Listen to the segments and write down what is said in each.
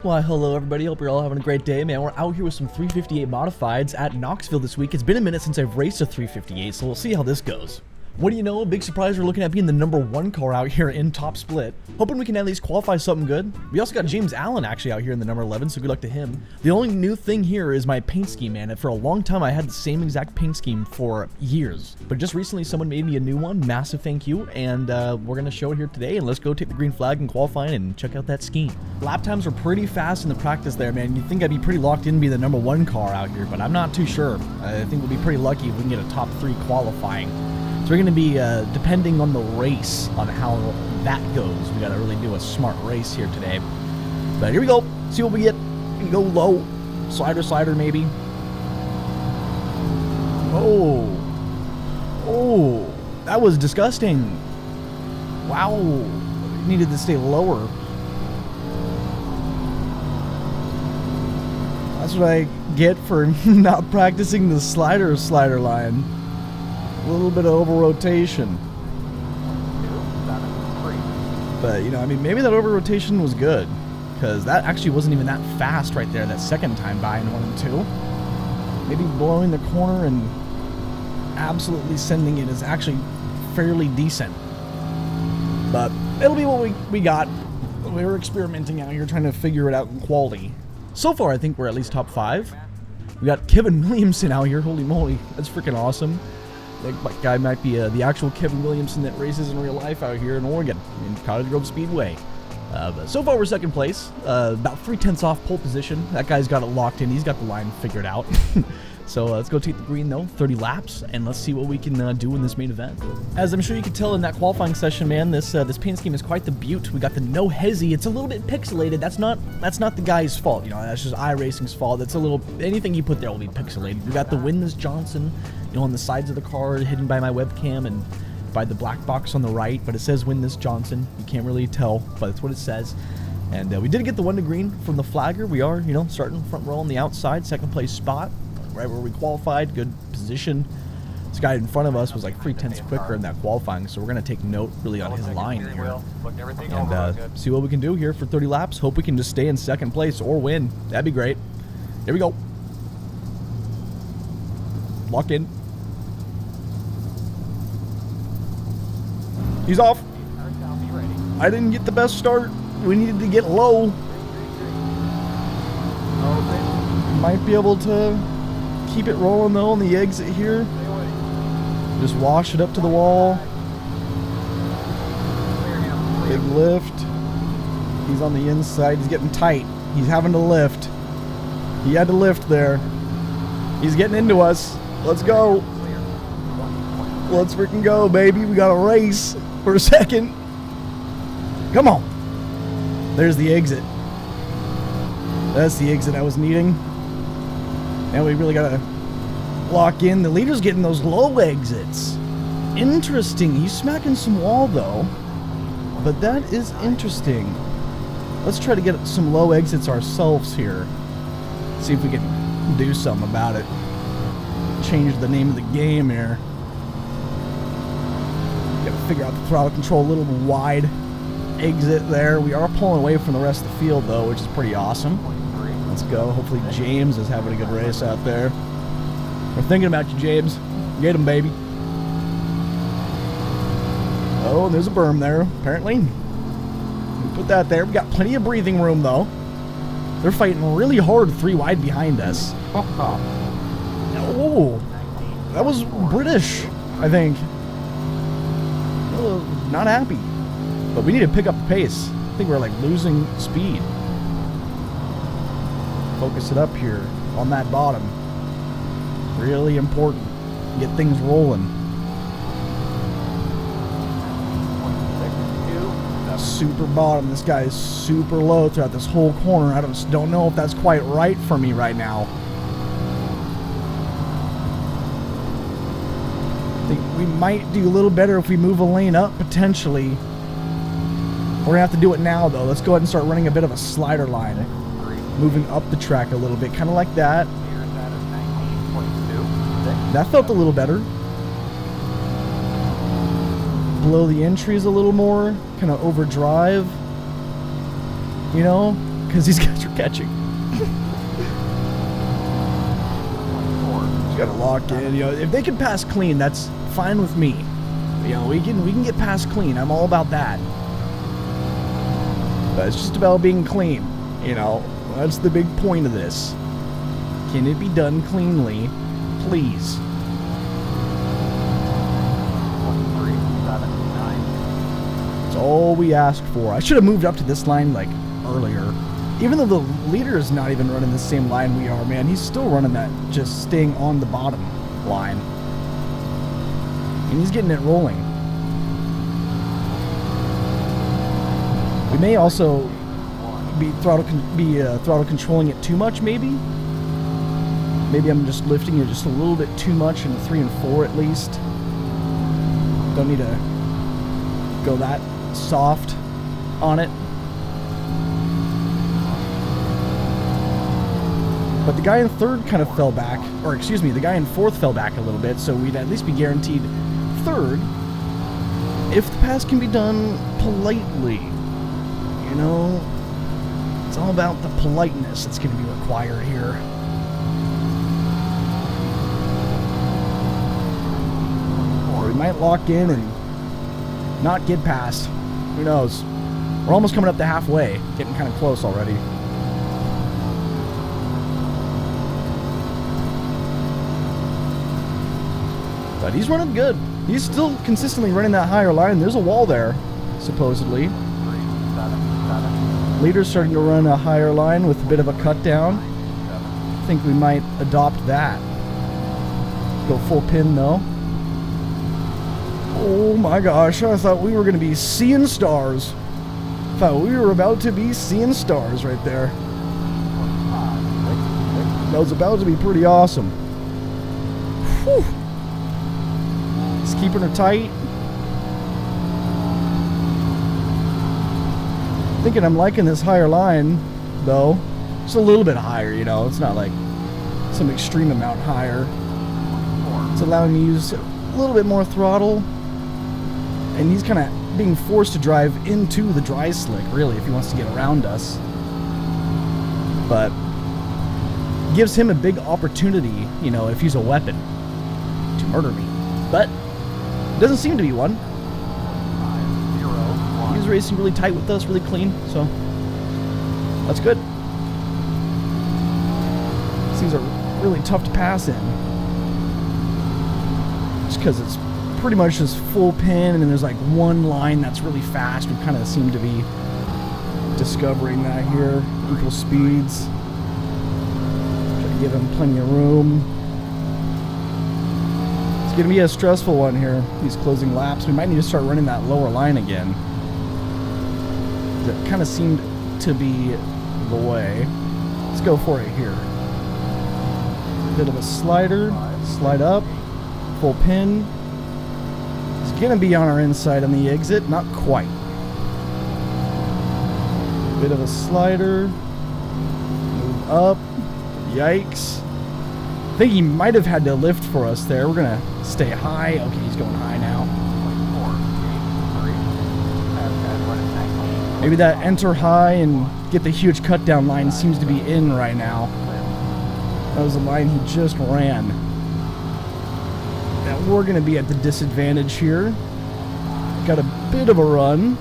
Why, hello everybody, hope you're all having a great day, man. We're out here with some 358 modifieds at Knoxville this week. It's been a minute since I've raced a 358, so we'll see how this goes. What do you know, a big surprise, we're looking at being the #1 car out here in top split. Hoping we can at least qualify something good. We also got James Allen actually out here in the number 11, so good luck to him. The only new thing here is my paint scheme, man. For a long time I had the same exact paint scheme for years, but just recently someone made me a new one. Massive thank you, and we're gonna show it here today, and let's go take the green flag and qualifying and check out that scheme. Lap times were pretty fast in the practice there, man. You'd think I'd be pretty locked in to be the #1 car out here, but I'm not too sure. I think we'll be pretty lucky if we can get a top 3 qualifying. So we're going to be depending on the race, on how that goes. We got to really do a smart race here today. But here we go. See what we get. We can go low. Slider maybe. Oh, that was disgusting. Wow. Needed to stay lower. That's what I get for not practicing the slider line. A little bit of over rotation. But, you know, I mean, maybe that over rotation was good, because that actually wasn't even that fast right there that second time by in 1 and 2. Maybe blowing the corner and absolutely sending it is actually fairly decent. But it'll be what we got. We were experimenting out here, trying to figure it out in quality. So far, I think we're at least top 5. We got Kevin Williamson out here. Holy moly, that's freaking awesome. That guy might be the actual Kevin Williamson that races in real life out here in Oregon, in Cottage Grove Speedway. But so far we're second place, about 3/10 off pole position. That guy's got it locked in. He's got the line figured out. So let's go take the green though, 30 laps, and let's see what we can do in this main event. As I'm sure you could tell in that qualifying session, man, this paint scheme is quite the beaut. We got the no hezzy. It's a little bit pixelated. That's not the guy's fault. You know, that's just iRacing's fault. That's a little, anything you put there will be pixelated. We got the Win This Johnson, you know, on the sides of the car, hidden by my webcam and by the black box on the right, but it says Win This Johnson. You can't really tell, but that's what it says. And we did get the 1 to green from the flagger. We are, you know, starting front row on the outside, second place spot, right where we qualified, good position. This guy in front of us was like 3/10 quicker in that qualifying, so we're going to take note really on his line here. And see what we can do here for 30 laps. Hope we can just stay in second place or win. That'd be great. Here we go. Lock in. He's off. I didn't get the best start. We needed to get low. Might be able to keep it rolling though on the exit here. Just wash it up to the wall. Big lift. He's on the inside. He's getting tight. He's having to lift. He had to lift there. He's getting into us. Let's go. Let's freaking go, baby. We got a race for a second. Come on. There's the exit. That's the exit I was needing. And we really gotta lock in. The leader's getting those low exits. Interesting. He's smacking some wall though. But that is interesting. Let's try to get some low exits ourselves here. See if we can do something about it. Change the name of the game here. Gotta figure out the throttle control a little wide. Exit there. We are pulling away from the rest of the field though, which is pretty awesome. Let's go. Hopefully James is having a good race out there. We're thinking about you, James. Get him, baby. Oh, there's a berm there, apparently. We put that there. We got plenty of breathing room though. They're fighting really hard 3 wide behind us. Oh, that was British, I think. Not happy. But we need to pick up the pace. I think we're like losing speed. Focus it up here on that bottom. Really important. Get things rolling. Super bottom. This guy is super low throughout this whole corner. I don't know if that's quite right for me right now. I think we might do a little better if we move a lane up, potentially. We're gonna have to do it now though. Let's go ahead and start running a bit of a slider line. Moving up the track a little bit, kind of like that. That felt a little better. Blow the entries a little more, kind of overdrive. You know, because these guys are catching. Just gotta lock in. You know, if they can pass clean, that's fine with me. You know, we can get past clean. I'm all about that. But it's just about being clean. You know, that's the big point of this. Can it be done cleanly, please? 379. That's all we asked for. I should have moved up to this line like earlier. Even though the leader is not even running the same line we are, man, he's still running that, just staying on the bottom line. And he's getting it rolling. We may also be throttle controlling it too much, maybe. Maybe I'm just lifting it just a little bit too much in 3 and 4 at least. Don't need to go that soft on it. But the guy in third kind of fell back, or excuse me, the guy in fourth fell back a little bit, so we'd at least be guaranteed third if the pass can be done politely. You know, it's all about the politeness that's going to be required here. Or we might lock in and not get past. Who knows? We're almost coming up to halfway, getting kind of close already. But he's running good. He's still consistently running that higher line. There's a wall there, supposedly. 377. Leader's starting to run a higher line with a bit of a cut down. I think we might adopt that. Go full pin though. Oh my gosh, I thought we were going to be seeing stars. Thought we were about to be seeing stars right there. That was about to be pretty awesome. Whew. Just keeping her tight. Thinking I'm liking this higher line, though. Just a little bit higher, you know. It's not like some extreme amount higher. It's allowing me to use a little bit more throttle. And he's kind of being forced to drive into the dry slick, really, if he wants to get around us. But gives him a big opportunity, you know, if he's a weapon, to murder me. But doesn't seem to be one. He's racing really tight with us, really clean, so that's good. These are really tough to pass in. Just because it's pretty much just full pin, and then there's like one line that's really fast. We kind of seem to be discovering that here. Equal speeds. Try to give him plenty of room. It's going to be a stressful one here, these closing laps. We might need to start running that lower line again. That kind of seemed to be the way. Let's go for it here. A bit of a slider, slide up, full pin. It's going to be on our inside on the exit, not quite. Bit of a slider, move up, yikes. I think he might have had to lift for us there. We're going to stay high. Okay, he's going high now. Maybe that enter high and get the huge cut down line seems to be in right now. That was the line he just ran. Now we're going to be at the disadvantage here. Got a bit of a run.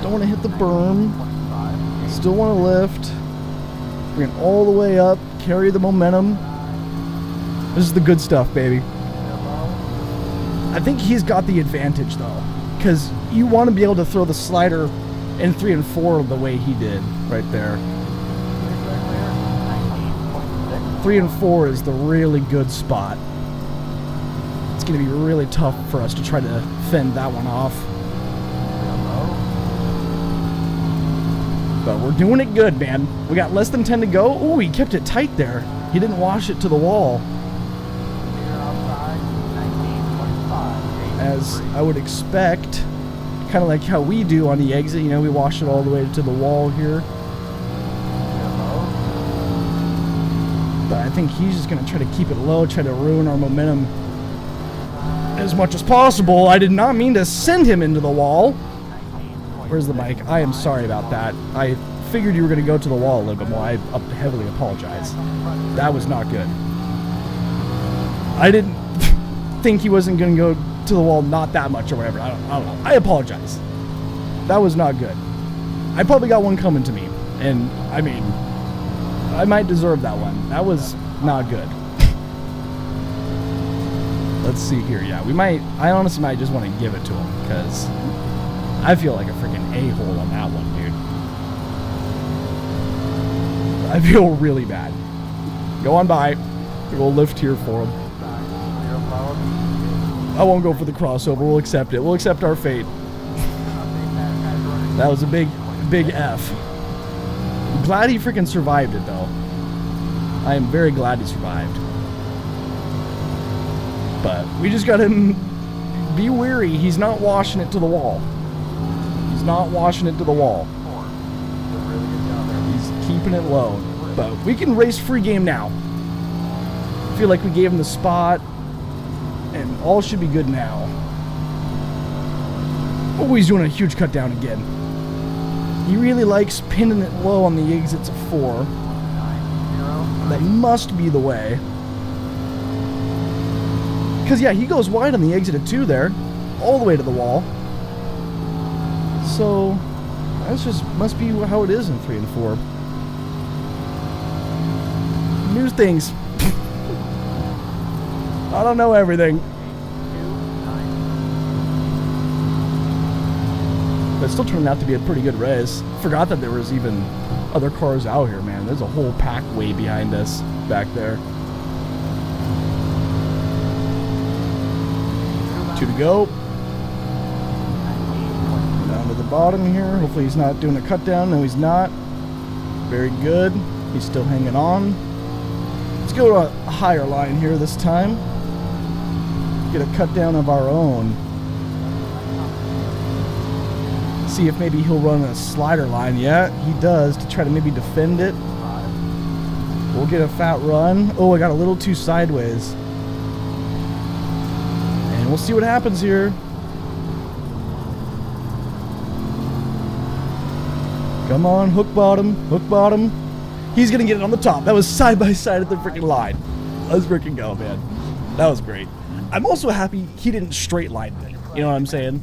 Don't want to hit the berm. Still want to lift. Bring it all the way up. Carry the momentum. This is the good stuff, baby. I think he's got the advantage though, because you want to be able to throw the slider in 3 and 4 the way he did right there. 3 and 4 is the really good spot. It's going to be really tough for us to try to fend that one off. But we're doing it good, man. We got less than 10 to go. Ooh, he kept it tight there. He didn't wash it to the wall. As I would expect, kind of like how we do on the exit, you know, we wash it all the way to the wall here. But I think he's just going to try to keep it low, try to ruin our momentum as much as possible. I did not mean to send him into the wall. Where's the mic? I am sorry about that. I figured you were going to go to the wall a little bit more. I heavily apologize. That was not good. I didn't think he wasn't going to go to the wall not that much or whatever. I don't know. I apologize. That was not good. I probably got one coming to me. And, I mean, I might deserve that one. That was not good. Let's see here. Yeah, I honestly might just want to give it to him because I feel like a freaking a-hole on that one, dude. I feel really bad. Go on by. We'll lift here for him. I won't go for the crossover. We'll accept it. We'll accept our fate. That was a big F. I'm glad he freaking survived it, though. I am very glad he survived. But we just got him. Be wary. He's not washing it to the wall. He's not washing it to the wall. He's keeping it low. But we can race free game now. I feel like we gave him the spot. And all should be good now. Oh, he's doing a huge cut down again. He really likes pinning it low on the exits of 4. That must be the way. Because, yeah, he goes wide on the exit of 2 there. All the way to the wall. So, that's just must be how it is in 3 and 4. New things. I don't know everything. But it's still turning out to be a pretty good race. Forgot that there was even other cars out here, man. There's a whole pack way behind us back there. 2 to go. Down to the bottom here. Hopefully he's not doing a cut down. No, he's not. Very good. He's still hanging on. Let's go to a higher line here this time. Get a cut down of our own. See if maybe he'll run a slider line. Yeah, he does, to try to maybe defend it. We'll get a fat run. Oh, I got a little too sideways. And we'll see what happens here. Come on, hook bottom, hook bottom. He's gonna get it on the top. That was side by side at the freaking line. Let's freaking go, man. That was great. I'm also happy he didn't straight line me. You know what I'm saying?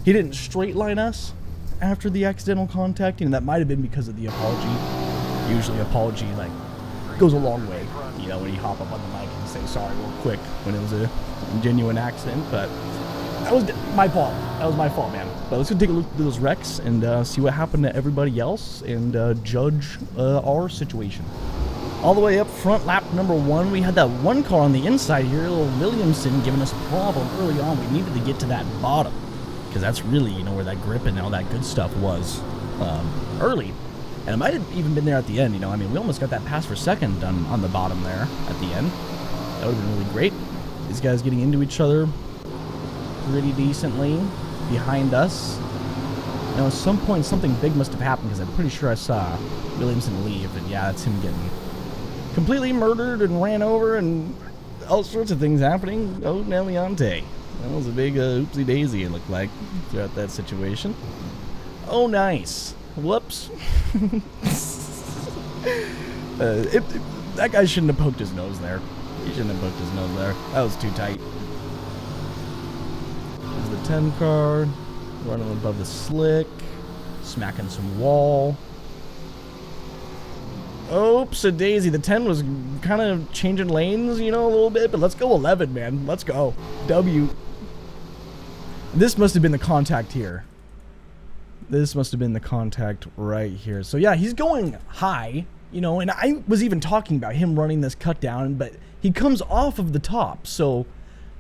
He didn't straight line us after the accidental contact. You know, that might have been because of the apology. Usually apology, like, goes a long way. You know, when you hop up on the mic and say sorry real quick when it was a genuine accident. But that was my fault. That was my fault, man. But let's go take a look at those wrecks and see what happened to everybody else and judge our situation. All the way up front, lap number 1, we had that one car on the inside here, little Williamson, giving us a problem early on. We needed to get to that bottom because that's really, you know, where that grip and all that good stuff was early. And it might have even been there at the end, you know. I mean, we almost got that pass for second done on the bottom there at the end. That would have been really great. These guys getting into each other pretty decently behind us. Now, at some point, something big must have happened because I'm pretty sure I saw Williamson leave. And yeah, that's him getting completely murdered and ran over and all sorts of things happening. Oh, Neliante. That was a big oopsie daisy, it looked like, throughout that situation. Oh, nice. Whoops. That guy shouldn't have poked his nose there. He shouldn't have poked his nose there. That was too tight. There's the 10 car. Running above the slick. Smacking some wall. Oops, a daisy. The 10 was kind of changing lanes, you know, a little bit. But let's go 11, man. Let's go. W. This must have been the contact here. This must have been the contact right here. So, yeah, he's going high, you know, and I was even talking about him running this cut down, but he comes off of the top. So,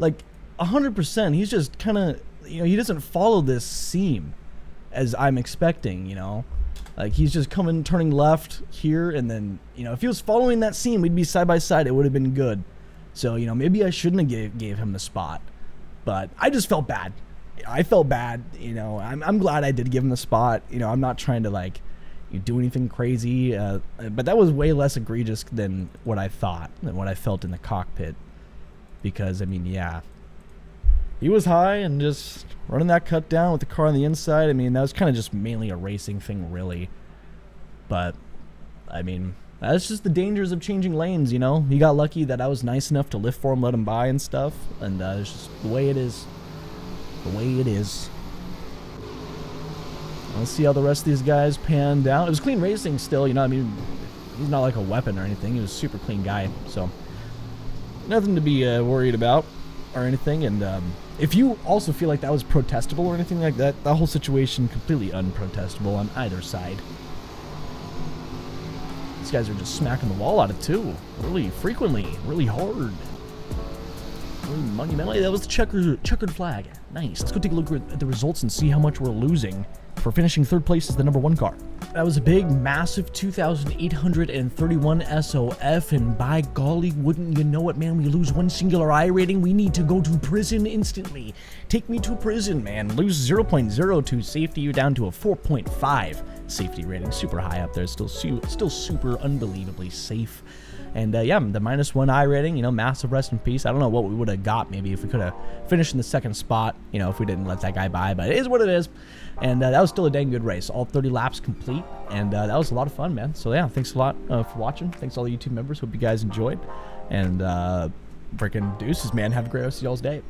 like, 100%, he's just kind of, you know, he doesn't follow this seam as I'm expecting, you know. Like, he's just coming, turning left here, and then, you know, if he was following that seam, we'd be side by side. It would have been good. So, you know, maybe I shouldn't have gave him the spot. But I just felt bad. I felt bad, you know. I'm glad I did give him the spot. You know, I'm not trying to, like, do anything crazy. But that was way less egregious than what I thought, than what I felt in the cockpit. Because, I mean, yeah. He was high and just running that cut down with the car on the inside. I mean, that was kind of just mainly a racing thing, really. But, I mean, that's just the dangers of changing lanes, you know? He got lucky that I was nice enough to lift for him, let him by and stuff. And it's just the way it is. The way it is. Let's see how the rest of these guys panned out. It was clean racing still, you know? I mean, he's not like a weapon or anything. He was a super clean guy, so nothing to be worried about or anything. And if you also feel like that was protestable or anything like that, the whole situation completely unprotestable on either side. These guys are just smacking the wall out of two, really frequently, really hard, really monumentally. That was the checkered flag. Nice. Let's go take a look at the results and see how much we're losing for finishing third place as the #1 car. That was a big, massive 2,831 SOF, and by golly, wouldn't you know it, man, we lose one singular I rating, we need to go to prison instantly. Take me to prison, man. Lose 0.02 safety, you're down to a 4.5 safety rating. Super high up there, still super unbelievably safe. And yeah, the -1 I rating, you know, massive rest in peace. I don't know what we would have got maybe if we could have finished in the second spot, you know, if we didn't let that guy by, but it is what it is. And that was still a dang good race. All 30 laps complete, and that was a lot of fun, man. So yeah, thanks a lot for watching. Thanks to all the YouTube members. Hope you guys enjoyed. And freaking deuces, man. Have a great rest of y'all's day.